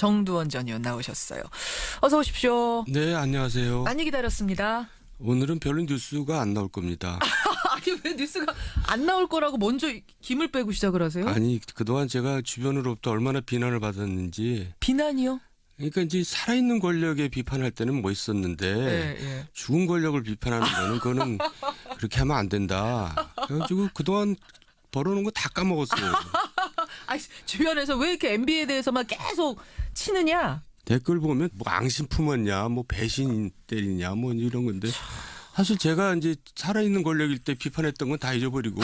정두원 전 의원 나오셨어요. 어서 오십시오. 네, 안녕하세요. 많이 기다렸습니다. 오늘은 별로 뉴스가 안 나올 겁니다. 아니 왜 뉴스가 안 나올 거라고 먼저 김을 빼고 시작을 하세요? 아니, 그동안 제가 주변으로부터 얼마나 비난을 받았는지. 비난이요? 그러니까 이제 살아있는 권력에 비판할 때는 멋있었는데 예. 죽은 권력을 비판하는 거는 그거는 그렇게 하면 안 된다. 그래가지고 그동안 벌어놓은 거 다 까먹었어요. 아 주변에서 왜 이렇게 MB에 대해서만 계속 치느냐? 댓글 보면 뭐 앙심 품었냐, 뭐 배신 때리냐, 뭐 이런 건데. 사실 제가 이제 살아있는 권력일 때 비판했던 건 다 잊어버리고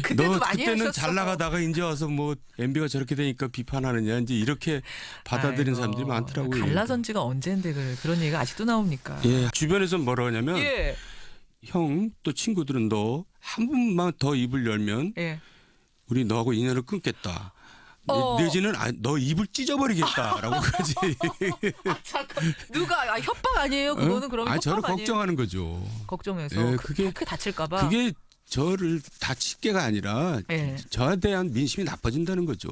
그때도 너 많이 그때는 하셨어. 잘 나가다가 이제 와서 뭐 MB가 저렇게 되니까 비판하느냐 이제 이렇게 받아들인 아이고, 사람들이 많더라고요. 갈라선 지가 언젠데 그런 얘기가 아직도 나옵니까? 예, 주변에서 뭐라 하냐면 예. 형 또 친구들은 너 한 번만 더 입을 열면 예. 우리 너하고 인연을 끊겠다. 내지는 너 입을 찢어버리겠다라고 그러지. 잠깐 누가 협박 아니에요? 그거는 그러면 협박 저를 아니에요? 걱정하는 거죠. 걱정해서 예, 그렇게 다칠까봐. 그게 저를 다칠 게가 아니라 예. 저에 대한 민심이 나빠진다는 거죠.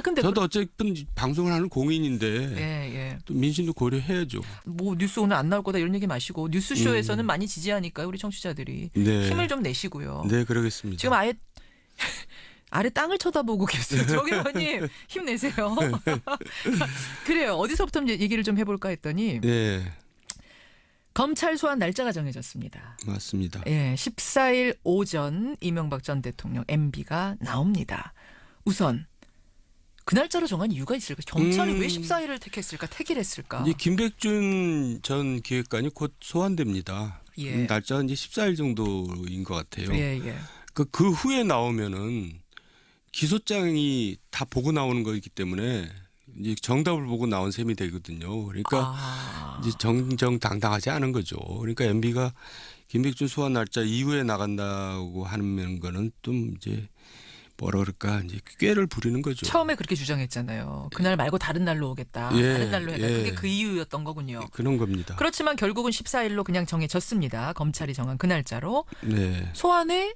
근데 저도 어쨌든 방송을 하는 공인인데 예. 또 민심도 고려해야죠. 뭐 뉴스 오늘 안 나올 거다 이런 얘기 마시고 뉴스쇼에서는 많이 지지하니까요. 우리 청취자들이 네. 힘을 좀 내시고요. 네, 그러겠습니다. 지금 아래 땅을 쳐다보고 계세요. 정 의원님 힘내세요. 그래요. 어디서부터 얘기를 좀 해볼까 했더니 네, 검찰 소환 날짜가 정해졌습니다. 맞습니다. 예, 14일 오전 이명박 전 대통령 MB가 나옵니다. 우선 그 날짜로 정한 이유가 있을까? 경찰이 왜 14일을 택했을까? 택일했을까? 이제 김백준 전 기획관이 곧 소환됩니다. 예. 날짜가 이제 14일 정도인 것 같아요. 예. 그 후에 나오면은 기소장이 다 보고 나오는 거이기 때문에 이제 정답을 보고 나온 셈이 되거든요. 그러니까 이제 정정당당하지 않은 거죠. 그러니까 MB가 김백준 소환 날짜 이후에 나간다고 하는 거는 좀 이제 뭐라 그럴까 이제 꾀를 부리는 거죠. 처음에 그렇게 주장했잖아요. 그날 말고 다른 날로 오겠다. 예, 다른 날로 해라. 예. 그게 그 이유였던 거군요. 그런 겁니다. 그렇지만 결국은 14일로 그냥 정해졌습니다. 검찰이 정한 그 날짜로. 네. 소환에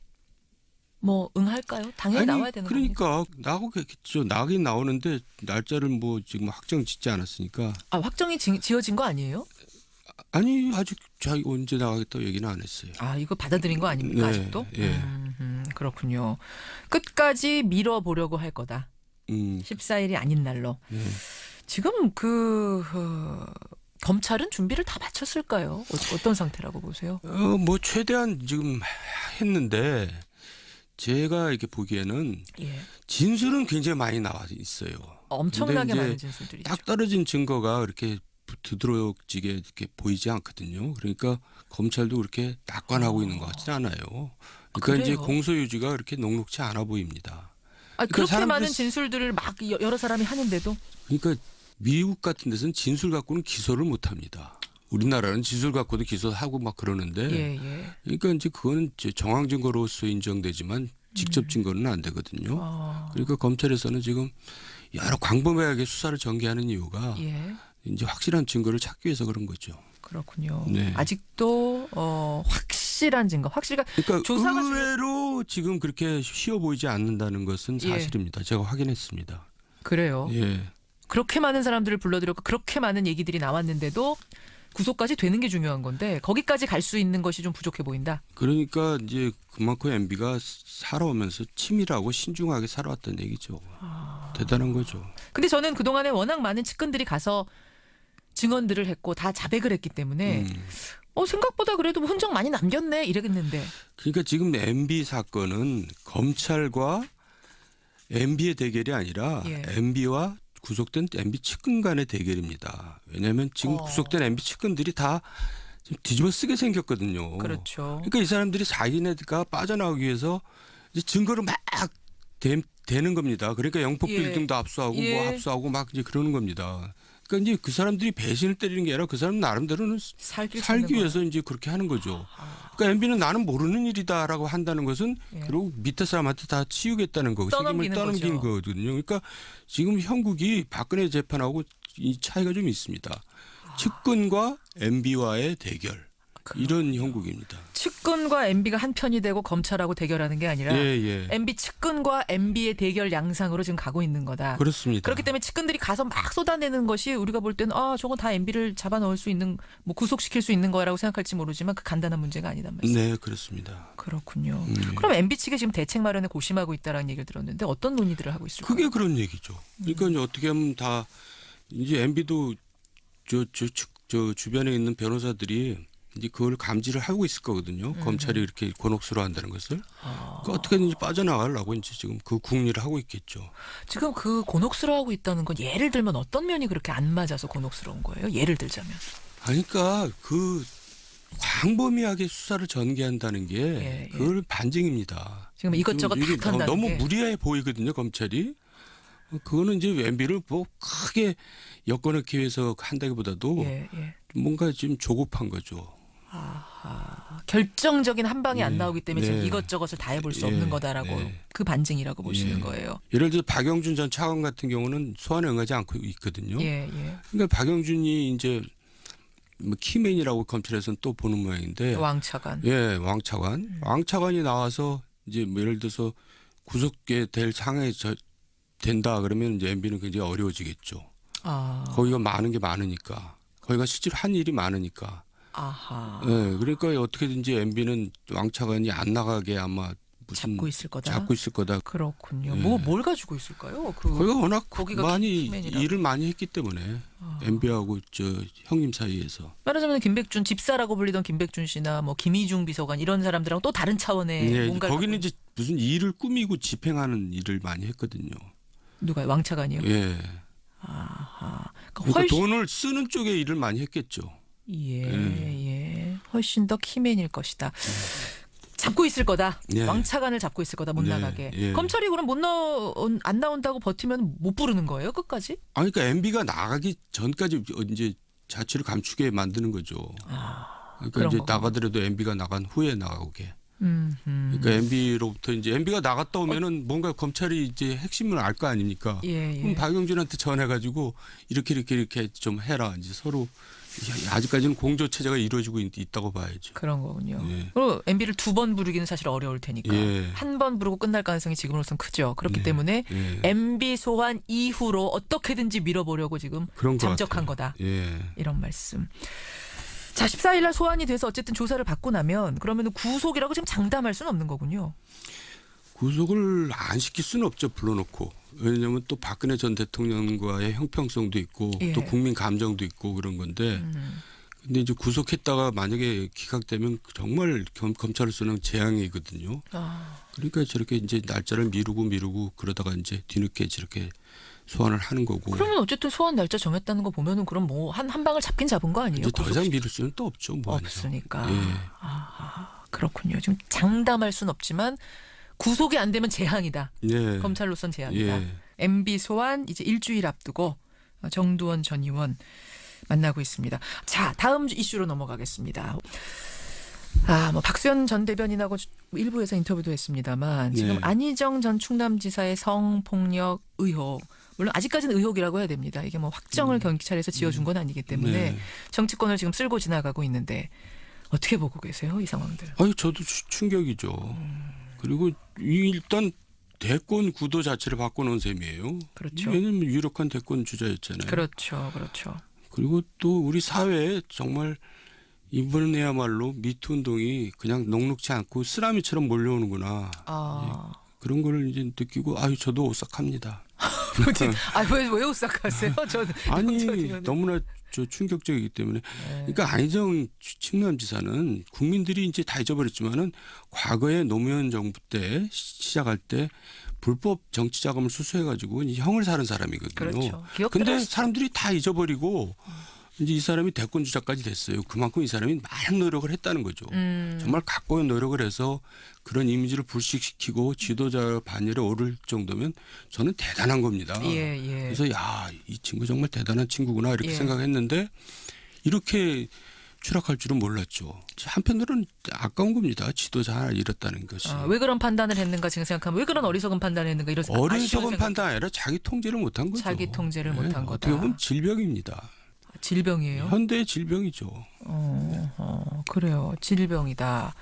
뭐 응할까요? 당연히 나와야 되는 겁니까? 그러니까 나오겠죠. 나긴 나오는데 날짜를 뭐 지금 확정 짓지 않았으니까. 확정이 지어진 거 아니에요? 아니 아직 자기 언제 나가겠다고 얘기는 안 했어요. 이거 받아들인 거 아닙니까? 네, 아직도? 예. 그렇군요. 끝까지 밀어보려고 할 거다. 음, 14일이 아닌 날로. 네. 지금 검찰은 준비를 다 마쳤을까요? 어떤 상태라고 보세요? 뭐 최대한 지금 했는데 제가 이렇게 보기에는 예. 진술은 굉장히 많이 나와 있어요. 엄청나게 근데 많은 이제 진술들이죠. 딱 떨어진 증거가 그렇게 두드러지게 이렇게 보이지 않거든요. 그러니까 검찰도 그렇게 낙관하고 있는 것 같지는 않아요. 그러니까 이제 그래요? 공소유지가 그렇게 녹록치 않아 보입니다. 그렇게 사람들이- 많은 진술들을 막 여러 사람이 하는데도 그러니까 미국 같은 데서는 진술 갖고는 기소를 못 합니다. 우리나라는 진술 갖고도 기소하고 막 그러는데 예. 그러니까 이제 그거는 이제 정황 증거로서 인정되지만 직접 증거는 안 되거든요. 그러니까 검찰에서는 지금 여러 광범위하게 수사를 전개하는 이유가 예. 이제 확실한 증거를 찾기 위해서 그런 거죠. 그렇군요. 네. 아직도 확실한 증거, 그러니까 조사가 의외로 지금 그렇게 쉬워 보이지 않는다는 것은 예. 사실입니다. 제가 확인했습니다. 그래요. 예. 그렇게 많은 사람들을 불러들였고 그렇게 많은 얘기들이 나왔는데도 구속까지 되는 게 중요한 건데 거기까지 갈 수 있는 것이 좀 부족해 보인다. 그러니까 이제 그만큼 MB가 살아오면서 치밀하고 신중하게 살아왔다는 얘기죠. 대단한 거죠. 근데 저는 그동안에 워낙 많은 측근들이 가서 증언들을 했고 다 자백을 했기 때문에 생각보다 그래도 흔적 많이 남겼네 이랬는데. 그러니까 지금 MB 사건은 검찰과 MB의 대결이 아니라 예. MB와 구속된 MB 측근 간의 대결입니다. 왜냐하면 지금 구속된 MB 측근들이 다 좀 뒤집어 쓰게 생겼거든요. 그렇죠. 그러니까 이 사람들이 자기네가 빠져나오기 위해서 이제 증거를 막 대는 겁니다. 그러니까 영포 예. 빌딩도 압수하고 예. 뭐 압수하고 막 이제 그러는 겁니다. 그러니까 이제 그 사람들이 배신을 때리는 게 아니라 그 사람 나름대로는 살기 위해서 이제 그렇게 하는 거죠. 그러니까 MB는 나는 모르는 일이다라고 한다는 것은 그리고 밑에 사람한테 다 치우겠다는 거고 책임을 떠넘기는 거거든요. 그러니까 지금 형국이 박근혜 재판하고 이 차이가 좀 있습니다. 측근과 MB와의 대결. 이런 형국입니다. 측근과 MB가 한 편이 되고 검찰하고 대결하는 게 아니라 예. MB 측근과 MB의 대결 양상으로 지금 가고 있는 거다. 그렇습니다. 그렇기 때문에 측근들이 가서 막 쏟아내는 것이 우리가 볼 때는 저건 다 MB를 잡아넣을 수 있는 뭐 구속시킬 수 있는 거라고 생각할지 모르지만 그 간단한 문제가 아니단 말씀. 네, 그렇습니다. 그렇군요. 그럼 MB 측이 지금 대책 마련에 고심하고 있다라는 얘기를 들었는데 어떤 논의들을 하고 있을까요? 그게 그런 얘기죠. 그러니까 이제 어떻게 하면 다 이제 MB도 저 주변에 있는 변호사들이 이제 그걸 감지를 하고 있을 거거든요. 검찰이 이렇게 곤혹스러워한다는 것을. 그러니까 어떻게든지 빠져나가려고 이제 지금 그 궁리를 하고 있겠죠. 지금 그 곤혹스러워하고 있다는 건 예를 들면 어떤 면이 그렇게 안 맞아서 곤혹스러운 거예요? 예를 들자면. 그러니까 그 광범위하게 수사를 전개한다는 게 예. 그걸 반증입니다. 지금 이것저것 이게 다 한다는 너무 게. 무리해 보이거든요, 검찰이. 그거는 이제 MB를 뭐 크게 엮어넣기 위해서 한다기보다도 예. 뭔가 지금 조급한 거죠. 결정적인 한 방이 안 나오기 때문에 지금 네. 이것저것을 다 해볼 수 예. 없는 거다라고 예. 그 반증이라고 보시는 예. 거예요. 예를 들어 박영준 전 차관 같은 경우는 소환에 응하지 않고 있거든요. 예. 그러니까 박영준이 이제 뭐 키맨이라고 검찰에서는 또 보는 모양인데, 왕차관. 예, 왕차관, 왕차관이 나와서 이제 뭐 예를 들어서 구속게 될 상황에 된다 그러면 이제 MB는 굉장히 어려워지겠죠. 거기가 많은 게 많으니까, 거기가 실제로 한 일이 많으니까. 아하. 예, 그러니까 어떻게든지 MB는 왕차관이 안 나가게 아마 무슨 잡고 있을 거다. 잡고 있을 거다. 그렇군요. 예. 뭘 가지고 있을까요? 거기가 워낙 거기가 많이 키맨이라고. 일을 많이 했기 때문에 MB하고 저 형님 사이에서. 말하자면 김백준 집사라고 불리던 김백준 씨나 뭐 김희중 비서관 이런 사람들하고 또 다른 차원의 네, 뭔가 거기는 이제 무슨 일을 꾸미고 집행하는 일을 많이 했거든요. 누가요? 왕차관이요? 예. 아하. 그러니까 훨씬 돈을 쓰는 쪽에 일을 많이 했겠죠. 예. 훨씬 더 키맨일 것이다. 잡고 있을 거다. 예. 왕차관을 잡고 있을 거다. 못 네, 나가게. 예. 검찰이 그럼 안 나온다고 버티면 못 부르는 거예요? 끝까지? 그러니까 MB가 나가기 전까지 이제 자취를 감추게 만드는 거죠. 그러니까 그런 이제 거구나. 나가더라도 MB가 나간 후에 나가오게. 그러니까 MB로부터 이제 MB가 나갔다 오면은 뭔가 검찰이 이제 핵심을 알 거 아닙니까? 그럼 박영준한테 전해가지고 이렇게 좀 해라. 이제 서로 아직까지는 공조 체제가 이루어지고 있다고 봐야죠. 그런 거군요. 예. 그리고 MB를 2번 부르기는 사실 어려울 테니까 예. 한 번 부르고 끝날 가능성이 지금으로선 크죠. 그렇기 예. 때문에 예. MB 소환 이후로 어떻게든지 밀어보려고 지금 그런 것 잠적한 같아요. 거다. 예. 이런 말씀. 자, 14일 날 소환이 돼서 어쨌든 조사를 받고 나면 그러면 구속이라고 지금 장담할 수는 없는 거군요. 구속을 안 시킬 수는 없죠. 불러놓고. 왜냐하면 또 박근혜 전 대통령과의 형평성도 있고 예. 또 국민 감정도 있고 그런 건데 근데 이제 구속했다가 만약에 기각되면 정말 검찰로서는 재앙이거든요. 그러니까 저렇게 이제 날짜를 미루고 그러다가 이제 뒤늦게 저렇게 소환을 하는 거고. 그러면 어쨌든 소환 날짜 정했다는 거 보면은 그럼 뭐 한 방을 잡긴 잡은 거 아니에요? 이제 더 이상 미룰 수는 또 없죠. 뭐 없으니까. 예. 그렇군요. 지금 장담할 수는 없지만 구속이 안 되면 재앙이다. 예. 검찰로선 재앙이다. 예. MB 소환 이제 일주일 앞두고 정두원 전 의원 만나고 있습니다. 자, 다음 이슈로 넘어가겠습니다. 뭐 박수현 전 대변인하고 일부에서 인터뷰도 했습니다만 지금 네. 안희정 전 충남지사의 성폭력 의혹, 물론 아직까지는 의혹이라고 해야 됩니다. 이게 뭐 확정을 경찰에서 지어준 건 아니기 때문에 네. 정치권을 지금 쓸고 지나가고 있는데 어떻게 보고 계세요, 이 상황들? 저도 충격이죠. 그리고 일단 대권 구도 자체를 바꿔놓은 셈이에요. 그렇죠. 왜냐하면 유력한 대권 주자였잖아요. 그렇죠. 그리고 또 우리 사회에 정말 이번에야말로 미투 운동이 그냥 녹록지 않고 쓰나미처럼 몰려오는구나. 그런 걸 이제 느끼고 저도 오싹합니다. 왜 오싹하세요? 아니 너무나 충격적이기 때문에. 그러니까 안희정 충남지사는 국민들이 이제 다 잊어버렸지만은 과거에 노무현 정부 때 시작할 때 불법 정치 자금을 수수해가지고 이제 형을 사는 사람이거든요. 그렇죠. 근데 사람들이 다 잊어버리고 이제 이 사람이 대권 주자까지 됐어요. 그만큼 이 사람이 많은 노력을 했다는 거죠. 정말 각고의 노력을 해서 그런 이미지를 불식시키고 지도자 반열에 오를 정도면 저는 대단한 겁니다. 그래서 이 친구 정말 대단한 친구구나 이렇게 생각했는데 이렇게 추락할 줄은 몰랐죠. 한편으로는 아까운 겁니다. 지도자 하나 잃었다는 것이. 왜 그런 판단을 했는가 지금 생각하면 왜 그런 어리석은 판단을 했는가 이런 어리석은 판단 아니라 자기 통제를 못한 거죠. 자기 통제를 못한 거다. 어떻게 보면 질병입니다. 질병이에요? 현대의 질병이죠. 그래요. 질병이다.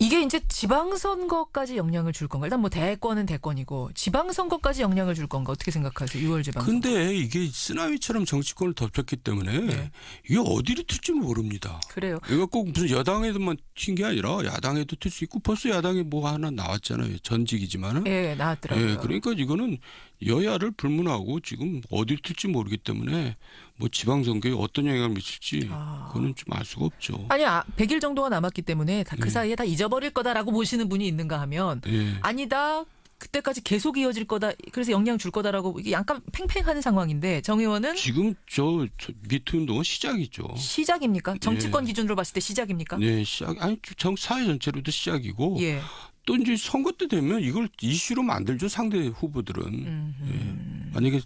이게 이제 지방선거까지 영향을 줄 건가? 일단 뭐 대권은 대권이고 지방선거까지 영향을 줄 건가? 어떻게 생각하세요? 6월 지방선거. 근데 이게 쓰나미처럼 정치권을 덮쳤기 때문에 네. 이게 어디로 튈지 모릅니다. 그래요. 이거 꼭 무슨 여당에도만 튄 게 아니라 야당에도 튈 수 있고 벌써 야당에 뭐 하나 나왔잖아요. 전직이지만은. 예, 나왔더라고요. 예, 그러니까 이거는 여야를 불문하고 지금 어디로 튈지 모르기 때문에 뭐 지방선거에 어떤 영향을 미칠지 그거는 좀 알 수가 없죠. 아니, 100일 정도가 남았기 때문에 그 사이에 다 잊어버릴 거다라고 보시는 분이 있는가 하면 예. 아니다. 그때까지 계속 이어질 거다. 그래서 영향 줄 거다라고 이게 약간 팽팽한 상황인데 정 의원은 지금 저 미투 운동은 시작이죠. 시작입니까? 정치권 기준으로 봤을 때 시작입니까? 네, 시작. 아니 사회 전체로도 시작이고 예. 또 이제 선거 때 되면 이걸 이슈로 만들죠. 상대 후보들은. 예. 만약에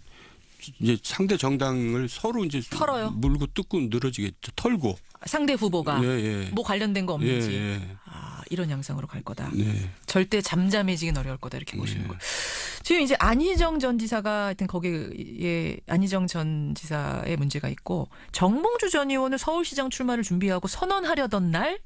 이제 상대 정당을 서로 이제 털어요? 물고 뜯고 늘어지겠죠. 털고. 상대 후보가 예, 예. 뭐 관련된 거 없는지. 예, 예. 이런 양상으로 갈 거다. 네. 절대 잠잠해지긴 어려울 거다 이렇게 보시는 거예요. 지금 이제 안희정 전 지사가 하여튼 거기에 안희정 전 지사의 문제가 있고 정봉주 전 의원을 서울시장 출마를 준비하고 선언하려던 날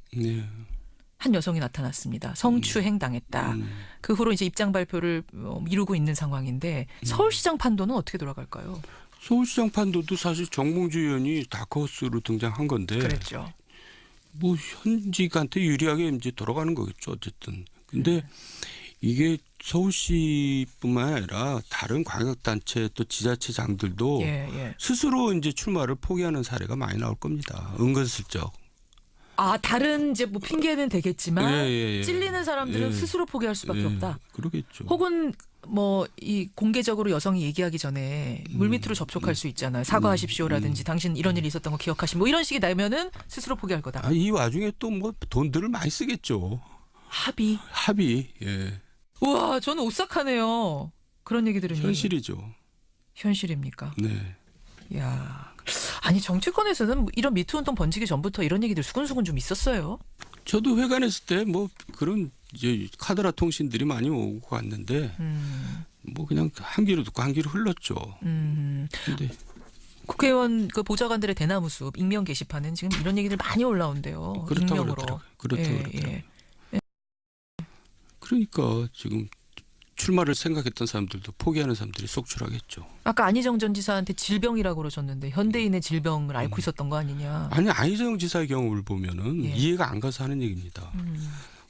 한 네. 여성이 나타났습니다. 성추행 당했다. 그 후로 이제 입장 발표를 미루고 있는 상황인데 서울시장 판도는 어떻게 돌아갈까요? 서울시장 판도도 사실 정봉주 의원이 다크호스로 등장한 건데 그랬죠. 뭐 현직한테 유리하게 이제 돌아가는 거겠죠. 어쨌든. 근데 이게 서울시뿐만 아니라 다른 광역단체 또 지자체장들도 스스로 이제 출마를 포기하는 사례가 많이 나올 겁니다. 은근슬쩍. 다른 이제 뭐 핑계는 되겠지만 찔리는 사람들은 예. 스스로 포기할 수밖에 없다. 그러겠죠. 혹은 뭐 이 공개적으로 여성이 얘기하기 전에 물밑으로 접촉할 수 있잖아요. 사과하십시오라든지 당신 이런 일이 있었던 거 기억하시 뭐 이런 식이 나면은 스스로 포기할 거다. 이 와중에 또 뭐 돈들을 많이 쓰겠죠. 합의. 예. 우와, 저는 오싹하네요. 그런 얘기 들으니. 현실이죠. 현실입니까? 네. 야, 아니 정치권에서는 뭐 이런 미투 운동 번지기 전부터 이런 얘기들 수근수근 좀 있었어요. 저도 회관했을 때 뭐 그런 이제 카드라 통신들이 많이 오고 갔는데 뭐 그냥 한 귀로 듣고 한 귀로 흘렀죠. 근데 국회의원 그 보좌관들의 대나무 숲 익명 게시판은 지금 이런 얘기들 많이 올라온대요. 그렇다고 익명으로. 그렇더라고요. 그러니까 지금 출마를 생각했던 사람들도 포기하는 사람들이 속출하겠죠. 아까 안희정 전 지사한테 질병이라고 그러셨는데 현대인의 질병을 앓고 있었던 거 아니냐. 아니 안희정 지사의 경우를 보면은 이해가 안 가서 하는 얘기입니다.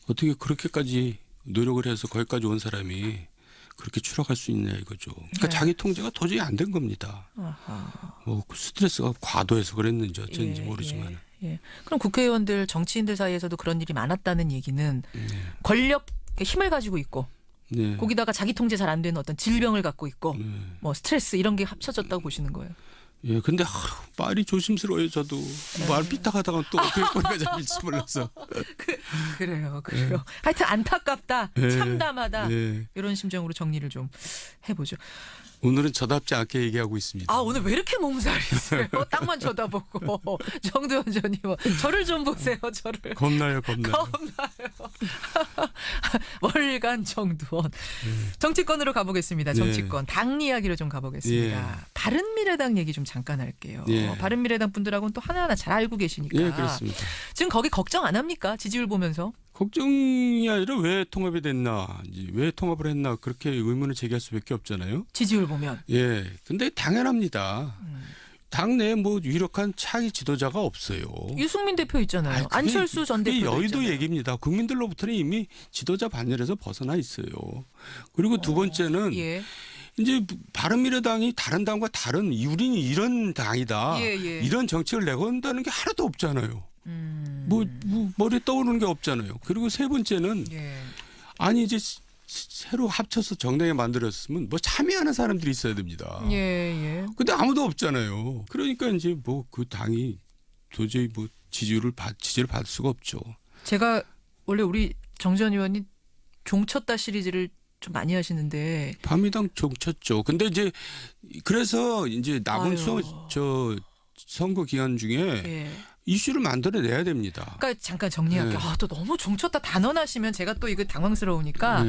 어떻게 그렇게까지 노력을 해서 거기까지 온 사람이 그렇게 추락할 수 있냐 이거죠. 그러니까 자기 통제가 도저히 안 된 겁니다. 뭐 스트레스가 과도해서 그랬는지 어쩐지 모르지만. 그럼 국회의원들 정치인들 사이에서도 그런 일이 많았다는 얘기는 권력 힘을 가지고 있고 거기다가 자기 통제 잘 안 되는 어떤 질병을 갖고 있고 뭐 스트레스 이런 게 합쳐졌다고 보시는 거예요. 예, 근데 말이 조심스러워요. 저도 말 삐딱하다가 또 어떻게 꼬리가 잡힐지 몰라서. 그래요. 하여튼 안타깝다, 참담하다 이런 심정으로 정리를 좀 해보죠. 오늘은 저답지 않게 얘기하고 있습니다. 오늘 왜 이렇게 몸살이세요? 땅만 쳐다보고 정두원 전 의원 저를 좀 보세요. 저를. 겁나요. 월간 정두원. 정치권으로 가보겠습니다. 정치권 당 이야기로 좀 가보겠습니다. 바른미래당 얘기 좀 잠깐 할게요. 바른미래당 분들하고는 또 하나하나 잘 알고 계시니까. 그렇습니다. 지금 거기 걱정 안 합니까? 지지율 보면서. 걱정이 아니라 왜 통합이 됐나, 왜 통합을 했나 그렇게 의문을 제기할 수밖에 없잖아요. 지지율 보면. 근데 당연합니다. 당내에 뭐 유력한 차기 지도자가 없어요. 유승민 대표 있잖아요. 안철수 전 대표 여의도 있잖아요. 얘기입니다. 국민들로부터는 이미 지도자 반열에서 벗어나 있어요. 그리고 두 번째는 이제 바른미래당이 다른 당과 다른 우리는 이런 당이다. 이런 정책을 내건다는 게 하나도 없잖아요. 뭐 머리에 떠오르는 게 없잖아요. 그리고 세 번째는 아니 이제 새로 합쳐서 정당에 만들었으면 뭐 참여하는 사람들이 있어야 됩니다. 근데 아무도 없잖아요. 그러니까 이제 뭐 그 당이 도저히 뭐 지지를 받을 수가 없죠. 제가 원래 우리 정 전 의원이 종쳤다 시리즈를 좀 많이 하시는데 밤이당 종쳤죠. 근데 이제 그래서 이제 남은 선거 기간 중에 이슈를 만들어내야 됩니다. 그러니까 잠깐 정리할게요. 또 너무 종쳤다 단언하시면 제가 또 이거 당황스러우니까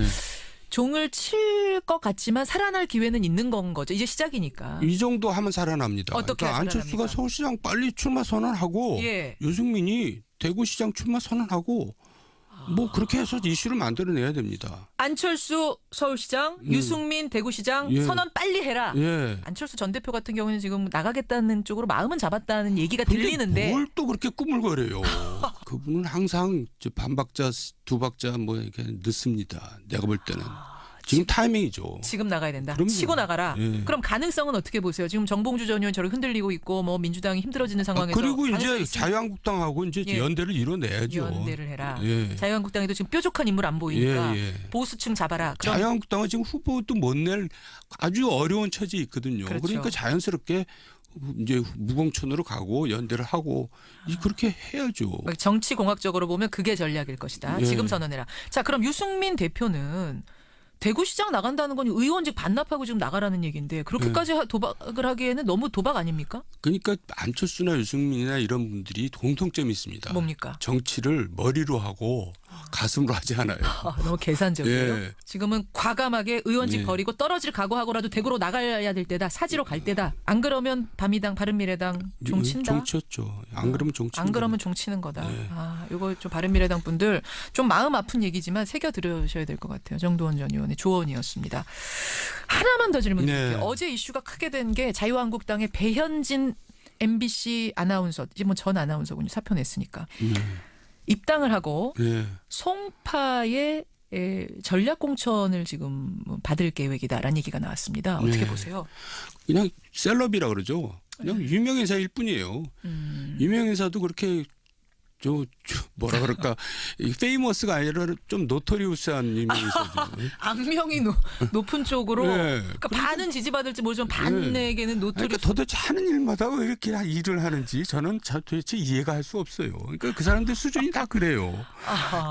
종을 칠 것 같지만 살아날 기회는 있는 건 거죠. 이제 시작이니까. 이 정도 하면 살아납니다. 어떻게 그러니까 안철수가 살아납니까? 서울시장 빨리 출마 선언하고 예. 유승민이 대구시장 출마 선언하고 뭐 그렇게 해서 이슈를 만들어내야 됩니다. 안철수 서울시장, 유승민 대구시장 예. 선언 빨리 해라. 예. 안철수 전 대표 같은 경우는 지금 나가겠다는 쪽으로 마음은 잡았다는 얘기가 근데 들리는데 뭘 또 그렇게 꾸물거려요. 그분은 항상 반 박자, 두 박자 뭐 이렇게 늦습니다. 내가 볼 때는. 지금 타이밍이죠. 지금 나가야 된다. 그럼요. 치고 나가라. 예. 그럼 가능성은 어떻게 보세요? 지금 정봉주 전 의원 저렇게 흔들리고 있고 뭐 민주당이 힘들어지는 상황에서 그리고 이제 가능성이 있습니까? 자유한국당하고 이제 예. 연대를 이뤄내야죠. 연대를 해라. 예. 자유한국당에도 지금 뾰족한 인물 안 보이니까 예, 예. 보수층 잡아라. 그럼 자유한국당은 지금 후보도 못 낼 아주 어려운 처지에 있거든요. 그렇죠. 그러니까 자연스럽게 이제 무공천으로 가고 연대를 하고 그렇게 해야죠. 정치 공학적으로 보면 그게 전략일 것이다. 예. 지금 선언해라. 자, 그럼 유승민 대표는 대구시장 나간다는 건 의원직 반납하고 지금 나가라는 얘기인데 그렇게까지 도박을 하기에는 너무 도박 아닙니까? 그러니까 안철수나 유승민이나 이런 분들이 공통점이 있습니다. 뭡니까? 정치를 머리로 하고 가슴으로 하지 않아요. 너무 계산적이에요. 예. 지금은 과감하게 의원직 예. 버리고 떨어질 각오하고라도 대구로 나가야 될 때다. 사지로 갈 때다. 안 그러면 바미당 바른미래당 종 친다. 종쳤죠. 안 그러면 종친다. 안 그러면 종 치는 거다. 예. 이거 좀 바른미래당 분들 좀 마음 아픈 얘기지만 새겨 들으셔야 될 것 같아요. 정두원 전 의원의 조언이었습니다. 하나만 더 질문 드릴게요. 네. 어제 이슈가 크게 된 게 자유한국당의 배현진 MBC 아나운서, 이제 뭐 전 아나운서군요. 사표 냈으니까. 입당을 하고 네. 송파의 전략 공천을 지금 받을 계획이다라는 얘기가 나왔습니다. 어떻게 네. 보세요? 그냥 셀럽이라 그러죠. 그냥 유명 인사일 뿐이에요. 유명 인사도 그렇게 뭐라 그럴까 페이머스가 아니라 좀 노토리우스한 유명 인사죠. 악명이 높은 쪽으로 네. 그러니까 반은 지지받을지 모르지만 반에게는 노토리 그러니까 도대체 하는 일마다 왜 이렇게 일을 하는지 저는 도대체 이해가 할 수 없어요. 그러니까 그 사람들 수준이 다 그래요.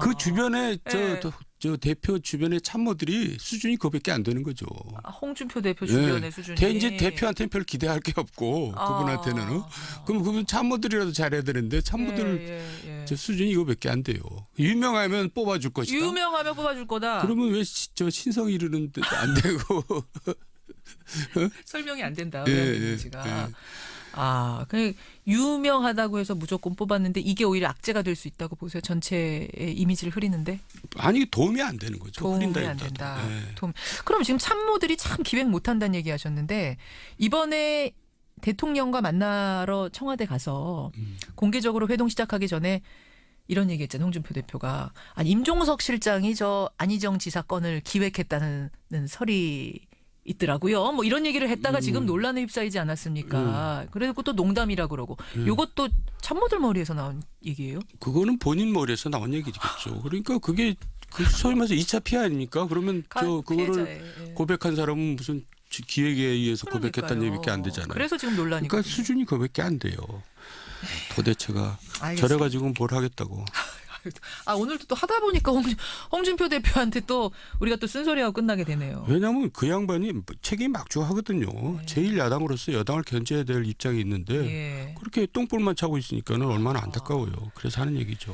그 주변에 네. 저 대표 주변의 참모들이 수준이 그거밖에 안 되는 거죠. 홍준표 대표 주변의 예. 수준이 이제 대표한테는 별 기대할 게 없고 그분한테는 그럼 그분 참모들이라도 잘해야 되는데 참모들 저 수준이 이거밖에 안 돼요. 유명하면 뽑아줄 것이다. 유명하면 뽑아줄 거다. 그러면 왜 저 신성 이르는데 안 되고 설명이 안 된다. 예, 의원님지가. 그 유명하다고 해서 무조건 뽑았는데 이게 오히려 악재가 될 수 있다고 보세요. 전체의 이미지를 흐리는데. 아니 도움이 안 되는 거죠. 도움이 흐린다 안 일단. 된다. 예. 그럼 지금 참모들이 참 기획 못한다는 얘기하셨는데 이번에 대통령과 만나러 청와대 가서 공개적으로 회동 시작하기 전에 이런 얘기했잖아요. 홍준표 대표가 임종석 실장이 저 안희정 지사 건을 기획했다는 설이 있더라고요. 뭐 이런 얘기를 했다가 지금 논란에 휩싸이지 않았습니까? 그래도 또 농담이라 그러고 이것도 참모들 머리에서 나온 얘기예요? 그거는 본인 머리에서 나온 얘기겠죠. 그러니까 그게 소위 말해서 2차 피해 아닙니까? 그러면 그거를 피해자의, 고백한 사람은 무슨 기획에 의해서 고백했다는 그러니까요. 얘기밖에 안 되잖아요. 그래서 지금 논란이. 그러니까 수준이 그거밖에 안 돼요. 도대체가 알겠습니다. 저래가지고 뭘 하겠다고. 오늘도 또 하다 보니까 홍준표 대표한테 또 우리가 또 쓴소리하고 끝나게 되네요. 왜냐하면 그 양반이 책임 막중하거든요. 네. 제1야당으로서 여당을 견제해야 될 입장이 있는데 예. 그렇게 똥볼만 차고 있으니까는 얼마나 안타까워요. 그래서 하는 얘기죠.